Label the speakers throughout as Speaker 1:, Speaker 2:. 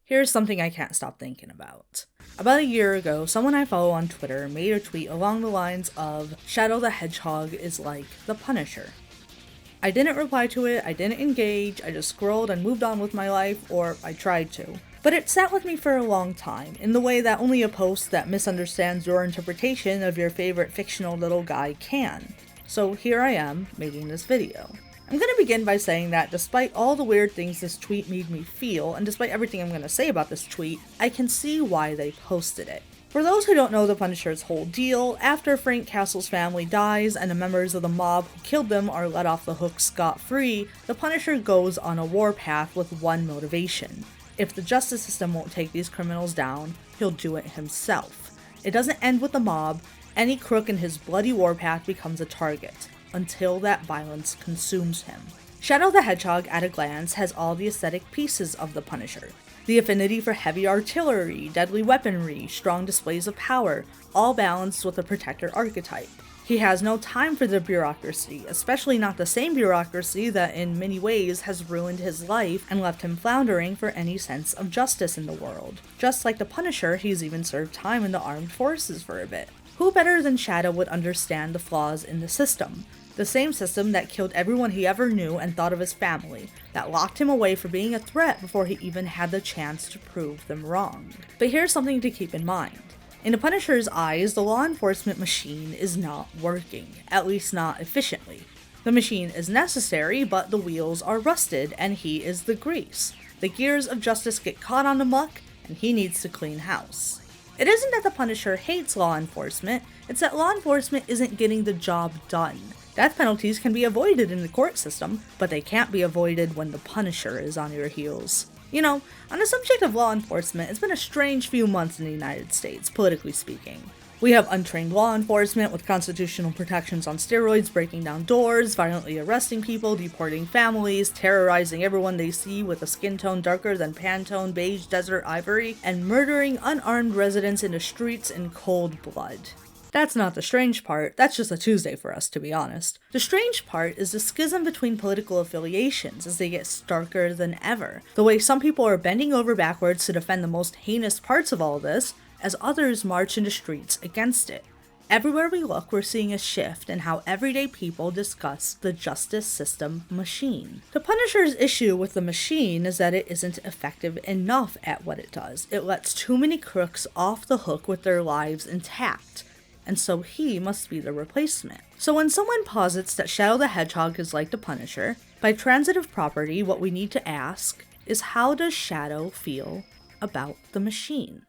Speaker 1: Here's something I can't stop thinking about. About a year ago, someone I follow on Twitter made a tweet along the lines of, Shadow the Hedgehog is like the Punisher. I didn't reply to it, I didn't engage, I just scrolled and moved on with my life, or I tried to. But it sat with me for a long time, in the way that only a post that misunderstands your interpretation of your favorite fictional little guy can. So here I am, making this video. I'm going to begin by saying that despite all the weird things this tweet made me feel, and despite everything I'm going to say about this tweet, I can see why they posted it. For those who don't know the Punisher's whole deal, after Frank Castle's family dies and the members of the mob who killed them are let off the hook scot-free, the Punisher goes on a warpath with one motivation. If the justice system won't take these criminals down, he'll do it himself. It doesn't end with the mob. Any crook in his bloody warpath becomes a target, until that violence consumes him. Shadow the Hedgehog at a glance has all the aesthetic pieces of the Punisher. The affinity for heavy artillery, deadly weaponry, strong displays of power, all balanced with a protector archetype. He has no time for the bureaucracy, especially not the same bureaucracy that in many ways has ruined his life and left him floundering for any sense of justice in the world. Just like the Punisher, he's even served time in the armed forces for a bit. Who better than Shadow would understand the flaws in the system? The same system that killed everyone he ever knew and thought of his family, that locked him away for being a threat before he even had the chance to prove them wrong. But here's something to keep in mind. In the Punisher's eyes, the law enforcement machine is not working, at least not efficiently. The machine is necessary, but the wheels are rusted and he is the grease. The gears of justice get caught on the muck and he needs to clean house. It isn't that the Punisher hates law enforcement, it's that law enforcement isn't getting the job done. Death penalties can be avoided in the court system, but they can't be avoided when the Punisher is on your heels. You know, on the subject of law enforcement, it's been a strange few months in the United States, politically speaking. We have untrained law enforcement with constitutional protections on steroids, breaking down doors, violently arresting people, deporting families, terrorizing everyone they see with a skin tone darker than Pantone beige desert ivory, and murdering unarmed residents in the streets in cold blood. That's not the strange part, that's just a Tuesday for us, to be honest. The strange part is the schism between political affiliations as they get starker than ever. The way some people are bending over backwards to defend the most heinous parts of all this, as others march into streets against it. Everywhere we look, we're seeing a shift in how everyday people discuss the justice system machine. The Punisher's issue with the machine is that it isn't effective enough at what it does. It lets too many crooks off the hook with their lives intact. And so he must be the replacement. So when someone posits that Shadow the Hedgehog is like the Punisher, by transitive property, what we need to ask is, how does Shadow feel about the machine?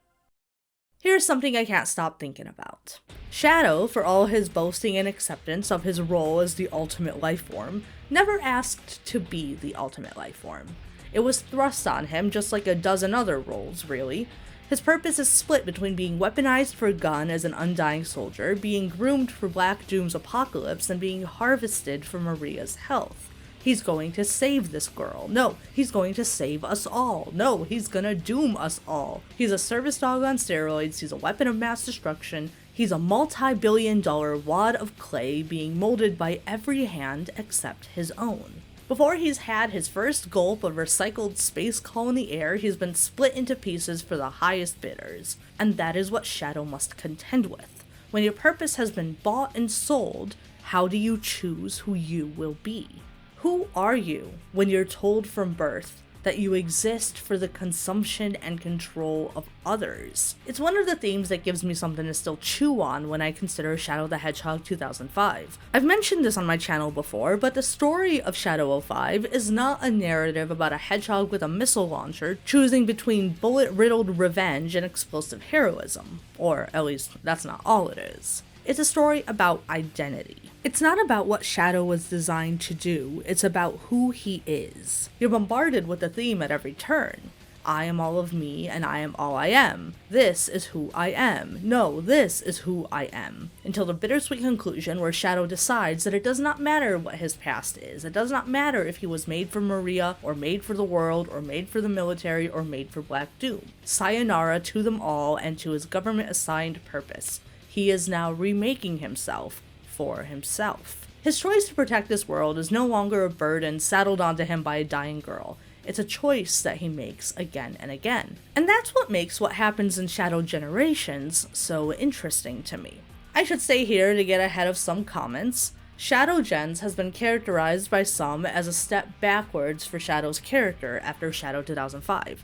Speaker 1: Here's something I can't stop thinking about. Shadow, for all his boasting and acceptance of his role as the ultimate life form, never asked to be the ultimate life form. It was thrust on him just like a dozen other roles, really. His purpose is split between being weaponized for a gun as an undying soldier, being groomed for Black Doom's apocalypse, and being harvested for Maria's health. He's going to save this girl. No, he's going to save us all. No, he's gonna doom us all. He's a service dog on steroids, he's a weapon of mass destruction, he's a multi-billion-dollar wad of clay being molded by every hand except his own. Before he's had his first gulp of recycled space coal in the air, he's been split into pieces for the highest bidders. And that is what Shadow must contend with. When your purpose has been bought and sold, how do you choose who you will be? Who are you when you're told from birth that you exist for the consumption and control of others? It's one of the themes that gives me something to still chew on when I consider Shadow the Hedgehog 2005. I've mentioned this on my channel before, but the story of Shadow 05 is not a narrative about a hedgehog with a missile launcher choosing between bullet-riddled revenge and explosive heroism. Or at least, that's not all it is. It's a story about identity. It's not about what Shadow was designed to do, it's about who he is. You're bombarded with the theme at every turn. I am all of me, and I am all I am. This is who I am. No, this is who I am. Until the bittersweet conclusion where Shadow decides that it does not matter what his past is. It does not matter if he was made for Maria, or made for the world, or made for the military, or made for Black Doom. Sayonara to them all and to his government-assigned purpose. He is now remaking himself for himself. His choice to protect this world is no longer a burden saddled onto him by a dying girl. It's a choice that he makes again and again. And that's what makes what happens in Shadow Generations so interesting to me. I should say here, to get ahead of some comments, Shadow Gens has been characterized by some as a step backwards for Shadow's character after Shadow 2005.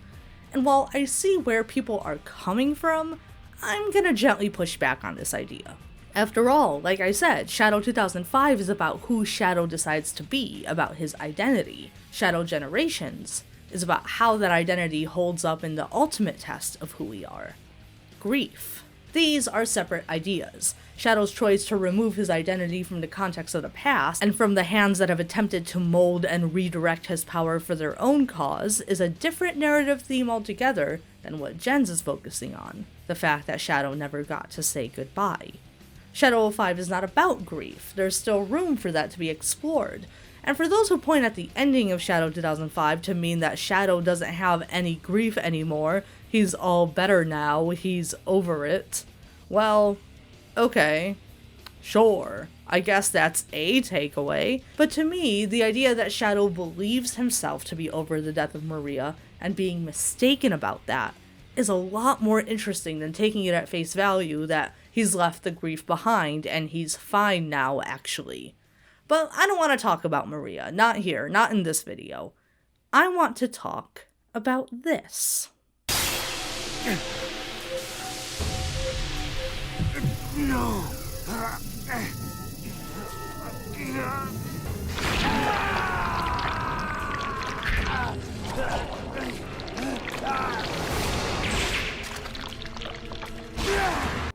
Speaker 1: And while I see where people are coming from, I'm gonna gently push back on this idea. After all, like I said, Shadow 2005 is about who Shadow decides to be, about his identity. Shadow Generations is about how that identity holds up in the ultimate test of who we are. Grief. These are separate ideas. Shadow's choice to remove his identity from the context of the past, and from the hands that have attempted to mold and redirect his power for their own cause, is a different narrative theme altogether than what Gens is focusing on. The fact that Shadow never got to say goodbye. Shadow 05 is not about grief. There's still room for that to be explored. And for those who point at the ending of Shadow 2005 to mean that Shadow doesn't have any grief anymore, he's all better now, he's over it, well, okay, sure, I guess that's a takeaway. But to me, the idea that Shadow believes himself to be over the death of Maria and being mistaken about that is a lot more interesting than taking it at face value that he's left the grief behind and he's fine now, actually. But I don't want to talk about Maria. Not here. Not in this video. I want to talk about this.
Speaker 2: No.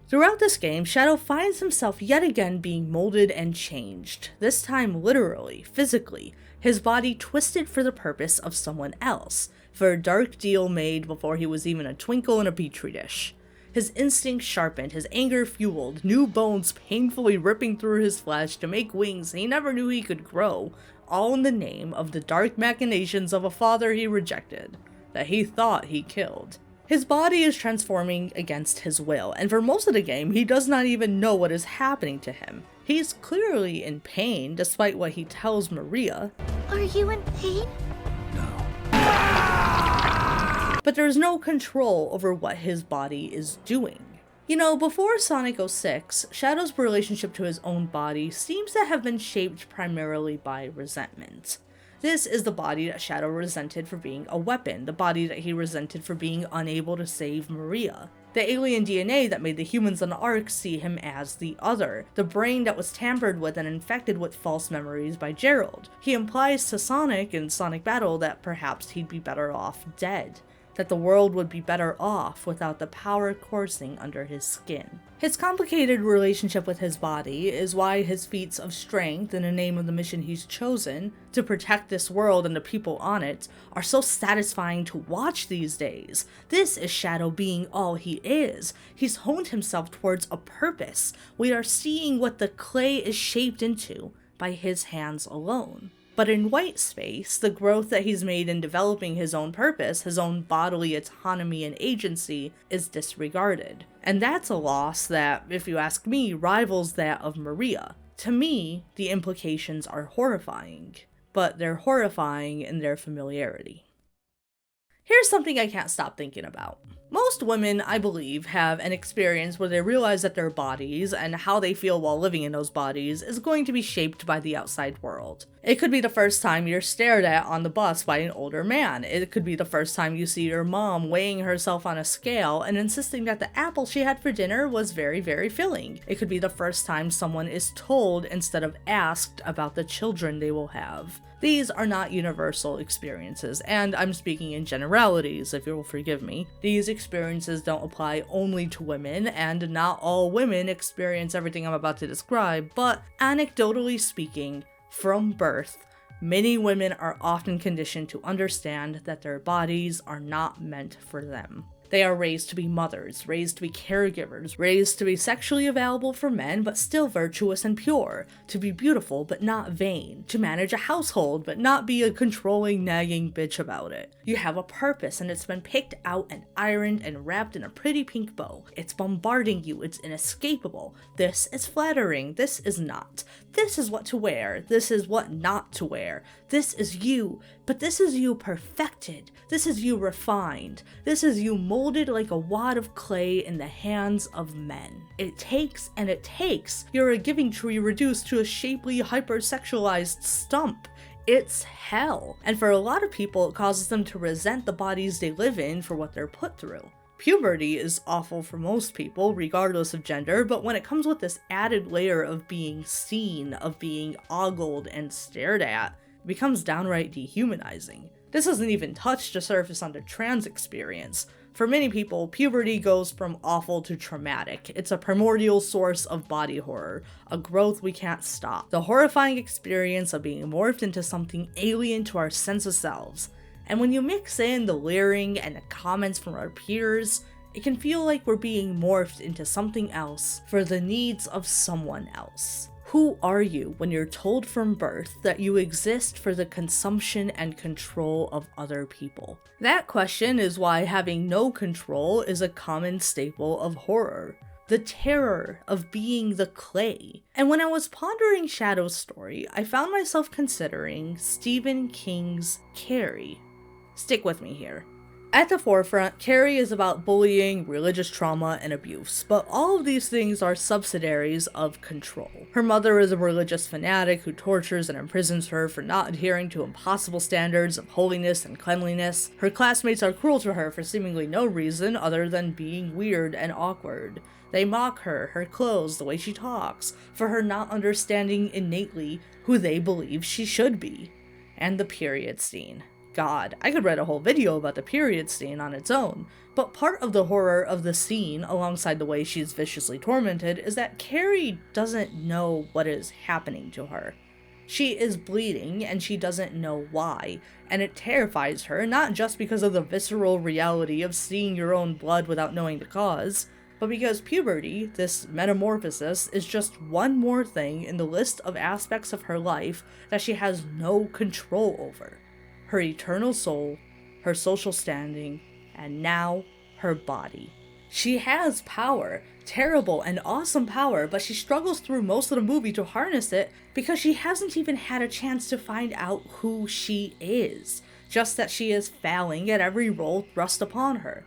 Speaker 1: Throughout this game, Shadow finds himself yet again being molded and changed, this time literally, physically, his body twisted for the purpose of someone else, for a dark deal made before he was even a twinkle in a petri dish. His instincts sharpened, his anger fueled, new bones painfully ripping through his flesh to make wings he never knew he could grow, all in the name of the dark machinations of a father he rejected, that he thought he killed. His body is transforming against his will, and for most of the game, he does not even know what is happening to him. He's clearly in pain, despite what he tells Maria.
Speaker 3: Are you in pain?
Speaker 2: No.
Speaker 1: But there's no control over what his body is doing. You know, before Sonic 06, Shadow's relationship to his own body seems to have been shaped primarily by resentment. This is the body that Shadow resented for being a weapon, the body that he resented for being unable to save Maria. The alien DNA that made the humans on the Ark see him as the other, the brain that was tampered with and infected with false memories by Gerald. He implies to Sonic in Sonic Battle that perhaps he'd be better off dead, that the world would be better off without the power coursing under his skin. His complicated relationship with his body is why his feats of strength in the name of the mission he's chosen, to protect this world and the people on it, are so satisfying to watch these days. This is Shadow being all he is. He's honed himself towards a purpose. We are seeing what the clay is shaped into by his hands alone. But in White Space, the growth that he's made in developing his own purpose, his own bodily autonomy and agency, is disregarded. And that's a loss that, if you ask me, rivals that of Maria. To me, the implications are horrifying, but they're horrifying in their familiarity. Here's something I can't stop thinking about. Most women, I believe, have an experience where they realize that their bodies and how they feel while living in those bodies is going to be shaped by the outside world. It could be the first time you're stared at on the bus by an older man. It could be the first time you see your mom weighing herself on a scale and insisting that the apple she had for dinner was very, very filling. It could be the first time someone is told instead of asked about the children they will have. These are not universal experiences, and I'm speaking in generalities, if you'll forgive me. These experiences don't apply only to women, and not all women experience everything I'm about to describe, but anecdotally speaking, from birth, many women are often conditioned to understand that their bodies are not meant for them. They are raised to be mothers, raised to be caregivers, raised to be sexually available for men but still virtuous and pure, to be beautiful but not vain, to manage a household but not be a controlling, nagging bitch about it. You have a purpose and it's been picked out and ironed and wrapped in a pretty pink bow. It's bombarding you, it's inescapable. This is flattering, this is not. This is what to wear, this is what not to wear. This is you, But this is you perfected. This is you refined. This is you molded like a wad of clay in the hands of men. It takes and it takes. You're a giving tree reduced to a shapely, hypersexualized stump. It's hell. And for a lot of people, it causes them to resent the bodies they live in for what they're put through. Puberty is awful for most people, regardless of gender, but when it comes with this added layer of being seen, of being ogled and stared at, it becomes downright dehumanizing. This doesn't even touch the surface on the trans experience. For many people, puberty goes from awful to traumatic. It's a primordial source of body horror, a growth we can't stop. The horrifying experience of being morphed into something alien to our sense of selves. And when you mix in the leering and the comments from our peers, it can feel like we're being morphed into something else for the needs of someone else. Who are you when you're told from birth that you exist for the consumption and control of other people? That question is why having no control is a common staple of horror. The terror of being the clay. And when I was pondering Shadow's story, I found myself considering Stephen King's Carrie. Stick with me here. At the forefront, Carrie is about bullying, religious trauma, and abuse, but all of these things are subsidiaries of control. Her mother is a religious fanatic who tortures and imprisons her for not adhering to impossible standards of holiness and cleanliness. Her classmates are cruel to her for seemingly no reason other than being weird and awkward. They mock her, her clothes, the way she talks, for her not understanding innately who they believe she should be. And the period scene. God, I could write a whole video about the period scene on its own, but part of the horror of the scene, alongside the way she's viciously tormented, is that Carrie doesn't know what is happening to her. She is bleeding, and she doesn't know why, and it terrifies her, not just because of the visceral reality of seeing your own blood without knowing the cause, but because puberty, this metamorphosis, is just one more thing in the list of aspects of her life that she has no control over. Her eternal soul, her social standing, and now her body. She has power, terrible and awesome power, but she struggles through most of the movie to harness it because she hasn't even had a chance to find out who she is, just that she is failing at every role thrust upon her.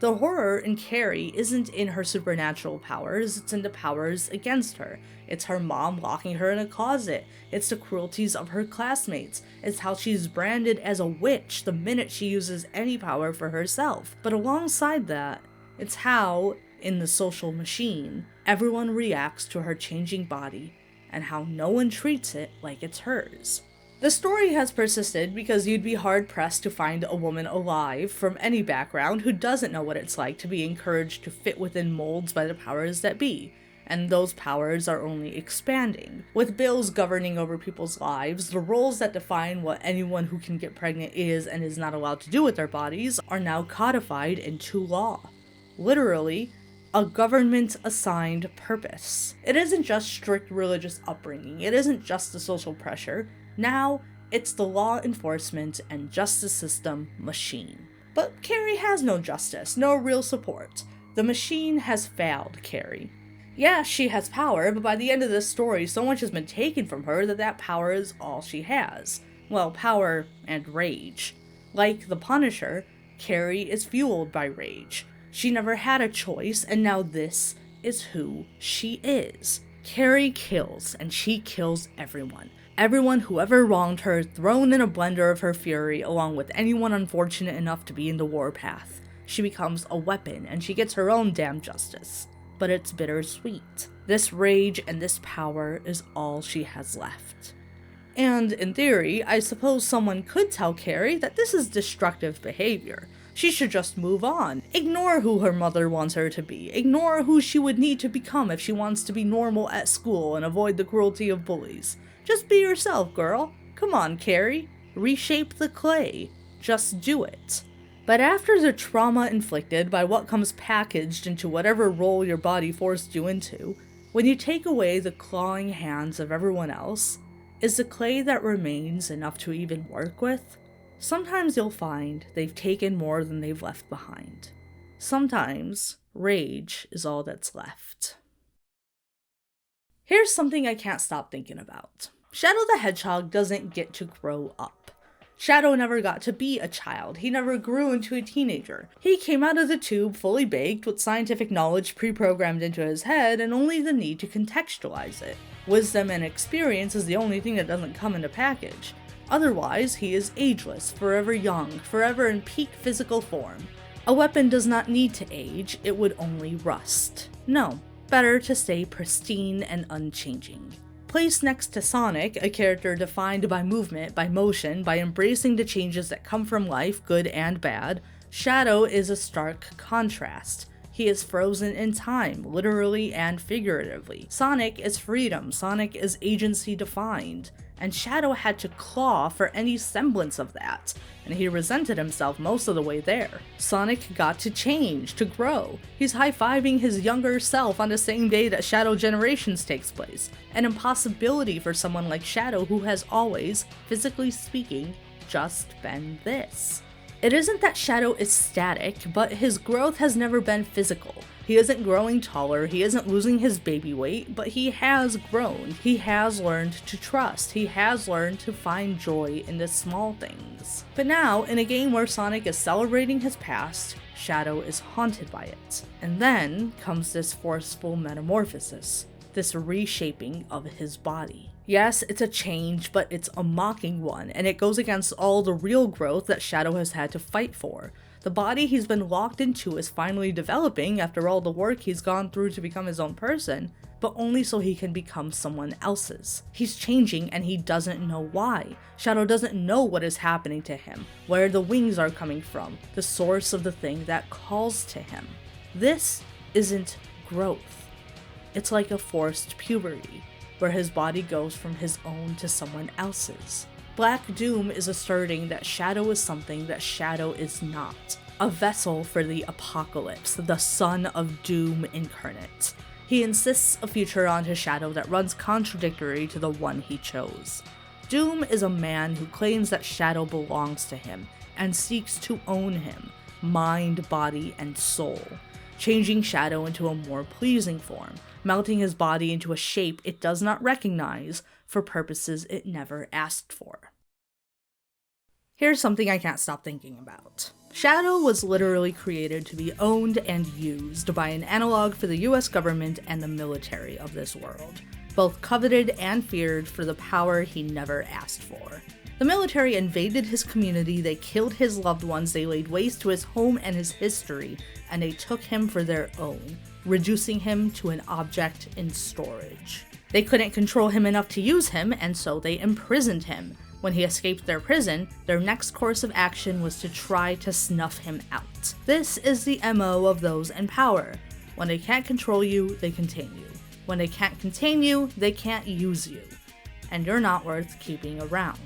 Speaker 1: The horror in Carrie isn't in her supernatural powers, it's in the powers against her. It's her mom locking her in a closet. It's the cruelties of her classmates. It's how she's branded as a witch the minute she uses any power for herself. But alongside that, it's how, in the social machine, everyone reacts to her changing body and how no one treats it like it's hers. The story has persisted because you'd be hard-pressed to find a woman alive from any background who doesn't know what it's like to be encouraged to fit within molds by the powers that be, and those powers are only expanding. With bills governing over people's lives, the roles that define what anyone who can get pregnant is and is not allowed to do with their bodies are now codified into law. Literally, a government-assigned purpose. It isn't just strict religious upbringing, it isn't just the social pressure. Now, it's the law enforcement and justice system machine. But Carrie has no justice, no real support. The machine has failed Carrie. Yeah, she has power, but by the end of this story, so much has been taken from her that power is all she has. Well, power and rage. Like the Punisher, Carrie is fueled by rage. She never had a choice, and now this is who she is. Carrie kills, and she kills everyone. Everyone who ever wronged her, thrown in a blender of her fury, along with anyone unfortunate enough to be in the warpath. She becomes a weapon, and she gets her own damn justice. But it's bittersweet. This rage and this power is all she has left. And, in theory, I suppose someone could tell Carrie that this is destructive behavior. She should just move on. Ignore who her mother wants her to be. Ignore who she would need to become if she wants to be normal at school and avoid the cruelty of bullies. Just be yourself, girl. Come on, Carrie. Reshape the clay. Just do it. But after the trauma inflicted by what comes packaged into whatever role your body forced you into, when you take away the clawing hands of everyone else, is the clay that remains enough to even work with? Sometimes you'll find they've taken more than they've left behind. Sometimes rage is all that's left. Here's something I can't stop thinking about. Shadow the Hedgehog doesn't get to grow up. Shadow never got to be a child. He never grew into a teenager. He came out of the tube fully baked with scientific knowledge pre-programmed into his head and only the need to contextualize it. Wisdom and experience is the only thing that doesn't come in a package. Otherwise, he is ageless, forever young, forever in peak physical form. A weapon does not need to age, it would only rust. No, better to stay pristine and unchanging. Placed next to Sonic, a character defined by movement, by motion, by embracing the changes that come from life, good and bad, Shadow is a stark contrast. He is frozen in time, literally and figuratively. Sonic is freedom, Sonic is agency defined, and Shadow had to claw for any semblance of that, and he resented himself most of the way there. Sonic got to change, to grow. He's high-fiving his younger self on the same day that Shadow Generations takes place, an impossibility for someone like Shadow who has always, physically speaking, just been this. It isn't that Shadow is static, but his growth has never been physical. He isn't growing taller, he isn't losing his baby weight, but he has grown. He has learned to trust. He has learned to find joy in the small things. But now, in a game where Sonic is celebrating his past, Shadow is haunted by it. And then comes this forceful metamorphosis, this reshaping of his body. Yes, it's a change, but it's a mocking one, and it goes against all the real growth that Shadow has had to fight for. The body he's been locked into is finally developing after all the work he's gone through to become his own person, but only so he can become someone else's. He's changing and he doesn't know why. Shadow doesn't know what is happening to him, where the wings are coming from, the source of the thing that calls to him. This isn't growth. It's like a forced puberty, where his body goes from his own to someone else's. Black Doom is asserting that Shadow is something that Shadow is not. A vessel for the apocalypse, the son of Doom incarnate. He insists a future onto Shadow that runs contradictory to the one he chose. Doom is a man who claims that Shadow belongs to him, and seeks to own him, mind, body, and soul, changing Shadow into a more pleasing form, melting his body into a shape it does not recognize for purposes it never asked for. Here's something I can't stop thinking about. Shadow was literally created to be owned and used by an analog for the US government and the military of this world, both coveted and feared for the power he never asked for. The military invaded his community, they killed his loved ones, they laid waste to his home and his history, and they took him for their own, reducing him to an object in storage. They couldn't control him enough to use him, and so they imprisoned him. When he escaped their prison, their next course of action was to try to snuff him out. This is the MO of those in power. When they can't control you, they contain you. When they can't contain you, they can't use you. And you're not worth keeping around.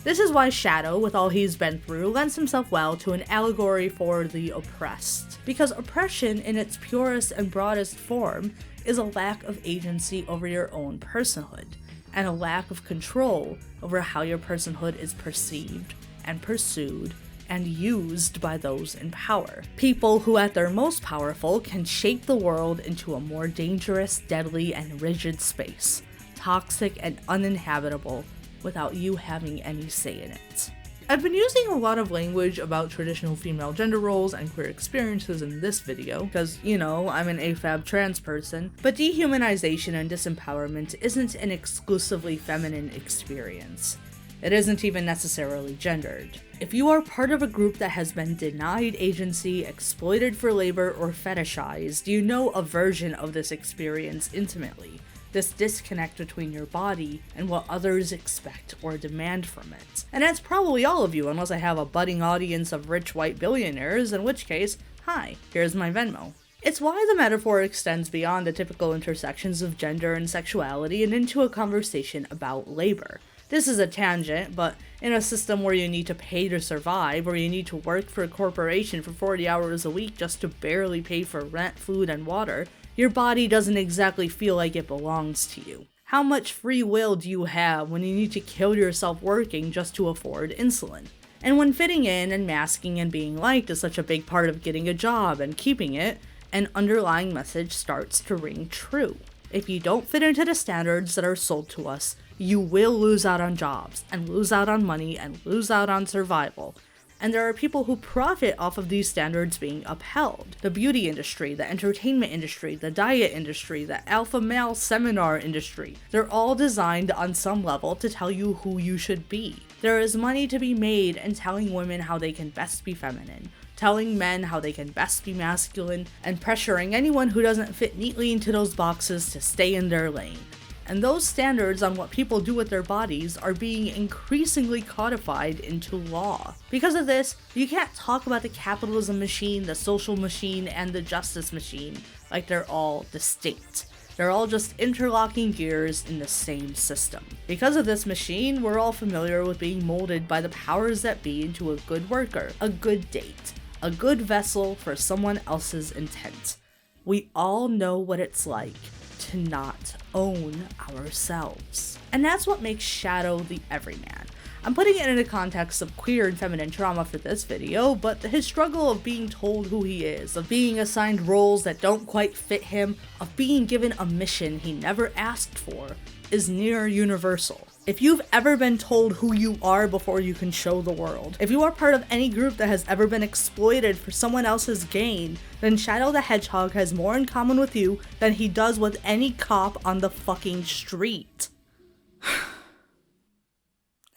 Speaker 1: This is why Shadow, with all he's been through, lends himself well to an allegory for the oppressed. Because oppression, in its purest and broadest form, is a lack of agency over your own personhood, and a lack of control over how your personhood is perceived and pursued and used by those in power. People who at their most powerful can shape the world into a more dangerous, deadly, and rigid space, toxic and uninhabitable, without you having any say in it. I've been using a lot of language about traditional female gender roles and queer experiences in this video, because, you know, I'm an AFAB trans person, but dehumanization and disempowerment isn't an exclusively feminine experience. It isn't even necessarily gendered. If you are part of a group that has been denied agency, exploited for labor, or fetishized, you know a version of this experience intimately. This disconnect between your body and what others expect or demand from it. And that's probably all of you, unless I have a budding audience of rich white billionaires, in which case, hi, here's my Venmo. It's why the metaphor extends beyond the typical intersections of gender and sexuality and into a conversation about labor. This is a tangent, but in a system where you need to pay to survive, or you need to work for a corporation for 40 hours a week just to barely pay for rent, food, and water, your body doesn't exactly feel like it belongs to you. How much free will do you have when you need to kill yourself working just to afford insulin? And when fitting in and masking and being liked is such a big part of getting a job and keeping it, an underlying message starts to ring true. If you don't fit into the standards that are sold to us, you will lose out on jobs, and lose out on money, and lose out on survival. And there are people who profit off of these standards being upheld. The beauty industry, the entertainment industry, the diet industry, the alpha male seminar industry. They're all designed on some level to tell you who you should be. There is money to be made in telling women how they can best be feminine, telling men how they can best be masculine, and pressuring anyone who doesn't fit neatly into those boxes to stay in their lane. And those standards on what people do with their bodies are being increasingly codified into law. Because of this, you can't talk about the capitalism machine, the social machine, and the justice machine like they're all distinct. They're all just interlocking gears in the same system. Because of this machine, we're all familiar with being molded by the powers that be into a good worker, a good date, a good vessel for someone else's intent. We all know what it's like to not own ourselves. And that's what makes Shadow the everyman. I'm putting it in the context of queer and feminine trauma for this video, but his struggle of being told who he is, of being assigned roles that don't quite fit him, of being given a mission he never asked for, is near universal. If you've ever been told who you are before you can show the world, if you are part of any group that has ever been exploited for someone else's gain, then Shadow the Hedgehog has more in common with you than he does with any cop on the fucking street.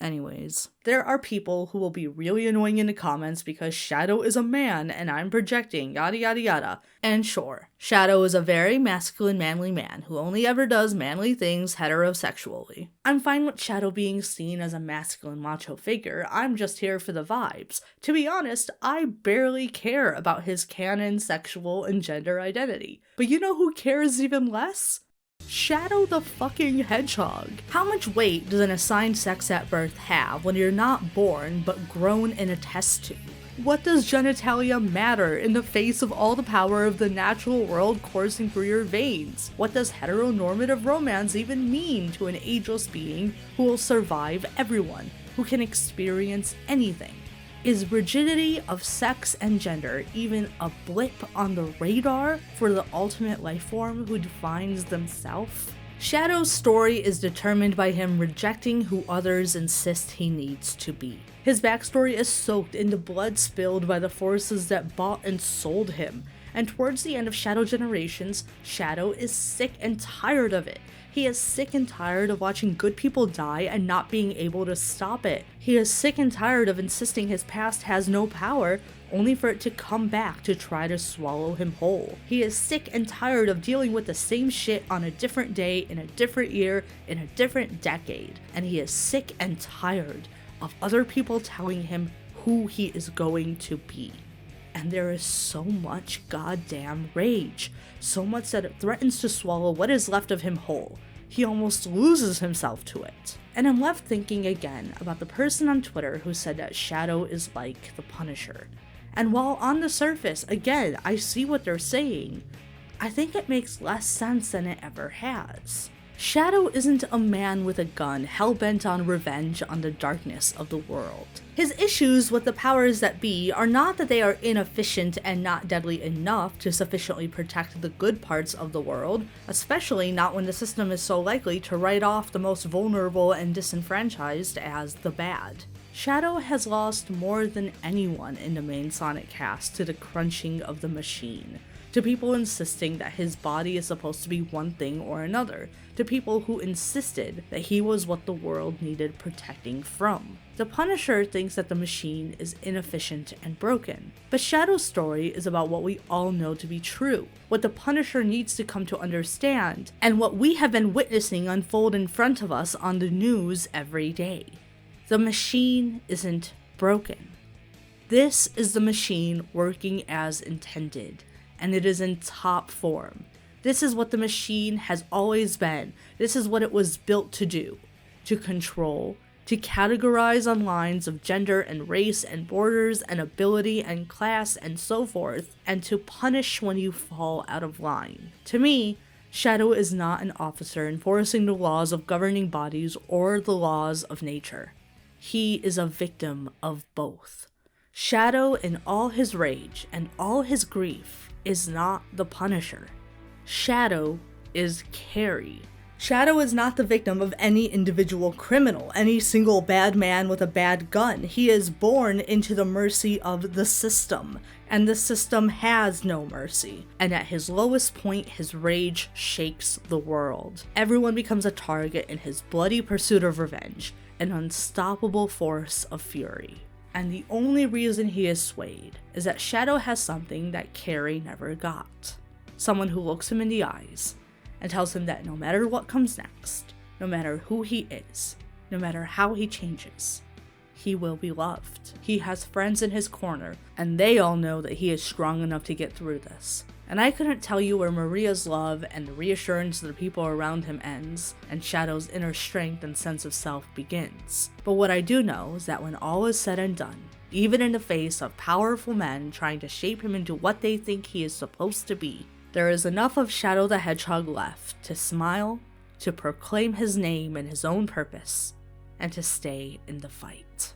Speaker 1: Anyways, there are people who will be really annoying in the comments because Shadow is a man and I'm projecting, yada yada yada. And sure, Shadow is a very masculine, manly man who only ever does manly things heterosexually. I'm fine with Shadow being seen as a masculine macho figure, I'm just here for the vibes. To be honest, I barely care about his canon sexual and gender identity. But you know who cares even less? Shadow the fucking Hedgehog. How much weight does an assigned sex at birth have when you're not born but grown in a test tube? What does genitalia matter in the face of all the power of the natural world coursing through your veins? What does heteronormative romance even mean to an ageless being who will survive everyone, who can experience anything? Is rigidity of sex and gender even a blip on the radar for the ultimate life form who defines themselves? Shadow's story is determined by him rejecting who others insist he needs to be. His backstory is soaked in the blood spilled by the forces that bought and sold him, and towards the end of Shadow Generations, Shadow is sick and tired of it. He is sick and tired of watching good people die and not being able to stop it. He is sick and tired of insisting his past has no power, only for it to come back to try to swallow him whole. He is sick and tired of dealing with the same shit on a different day, in a different year, in a different decade. And he is sick and tired of other people telling him who he is going to be. And there is so much goddamn rage. So much that it threatens to swallow what is left of him whole. He almost loses himself to it. And I'm left thinking again about the person on Twitter who said that Shadow is like the Punisher. And while on the surface, again, I see what they're saying, I think it makes less sense than it ever has. Shadow isn't a man with a gun hell-bent on revenge on the darkness of the world. His issues with the powers that be are not that they are inefficient and not deadly enough to sufficiently protect the good parts of the world, especially not when the system is so likely to write off the most vulnerable and disenfranchised as the bad. Shadow has lost more than anyone in the main Sonic cast to the crunching of the machine, to people insisting that his body is supposed to be one thing or another, to people who insisted that he was what the world needed protecting from. The Punisher thinks that the machine is inefficient and broken, but Shadow's story is about what we all know to be true, what the Punisher needs to come to understand, and what we have been witnessing unfold in front of us on the news every day. The machine isn't broken. This is the machine working as intended, and it is in top form. This is what the machine has always been. This is what it was built to do. To control, to categorize on lines of gender and race and borders and ability and class and so forth, and to punish when you fall out of line. To me, Shadow is not an officer enforcing the laws of governing bodies or the laws of nature. He is a victim of both. Shadow, in all his rage and all his grief, is not the Punisher. Shadow is Carrie. Shadow is not the victim of any individual criminal, any single bad man with a bad gun. He is born into the mercy of the system, and the system has no mercy. And at his lowest point, his rage shakes the world. Everyone becomes a target in his bloody pursuit of revenge, an unstoppable force of fury. And the only reason he is swayed is that Shadow has something that Carrie never got. Someone who looks him in the eyes and tells him that no matter what comes next, no matter who he is, no matter how he changes, he will be loved. He has friends in his corner, and they all know that he is strong enough to get through this. And I couldn't tell you where Maria's love and the reassurance of the people around him ends, and Shadow's inner strength and sense of self begins. But what I do know is that when all is said and done, even in the face of powerful men trying to shape him into what they think he is supposed to be, there is enough of Shadow the Hedgehog left to smile, to proclaim his name and his own purpose, and to stay in the fight.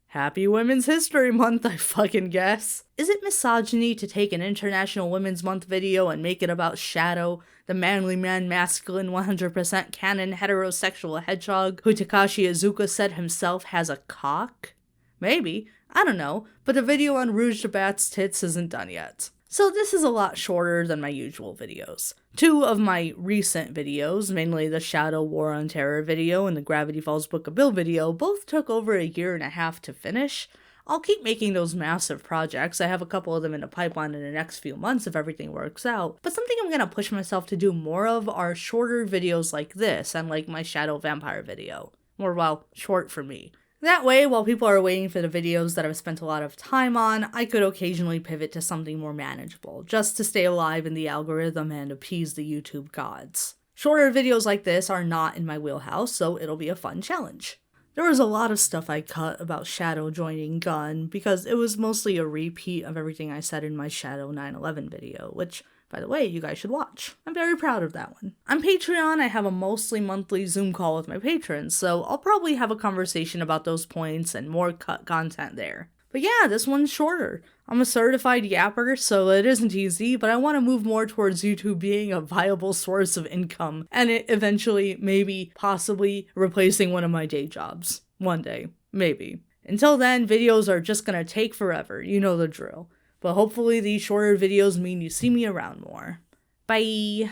Speaker 1: Happy Women's History Month, I fucking guess. Is it misogyny to take an International Women's Month video and make it about Shadow, the manly man, masculine, 100% canon, heterosexual hedgehog who Takashi Iizuka said himself has a cock? Maybe. I don't know, but the video on Rouge de Bat's tits isn't done yet. So this is a lot shorter than my usual videos. 2 of my recent videos, mainly the Shadow War on Terror video and the Gravity Falls Book of Bill video, both took over a year and a half to finish. I'll keep making those massive projects. I have a couple of them in the pipeline in the next few months if everything works out. But something I'm gonna push myself to do more of are shorter videos like this and like my Shadow Vampire video. Or, well, short for me. That way, while people are waiting for the videos that I've spent a lot of time on, I could occasionally pivot to something more manageable, just to stay alive in the algorithm and appease the YouTube gods. Shorter videos like this are not in my wheelhouse, so it'll be a fun challenge. There was a lot of stuff I cut about Shadow joining Gun, because it was mostly a repeat of everything I said in my Shadow 9/11 video, which, by the way, you guys should watch. I'm very proud of that one. On Patreon, I have a mostly monthly Zoom call with my patrons, so I'll probably have a conversation about those points and more cut content there. But yeah, this one's shorter. I'm a certified yapper, so it isn't easy, but I want to move more towards YouTube being a viable source of income, and it eventually, maybe, possibly, replacing one of my day jobs. One day. Maybe. Until then, videos are just gonna take forever, you know the drill. But hopefully these shorter videos mean you see me around more. Bye!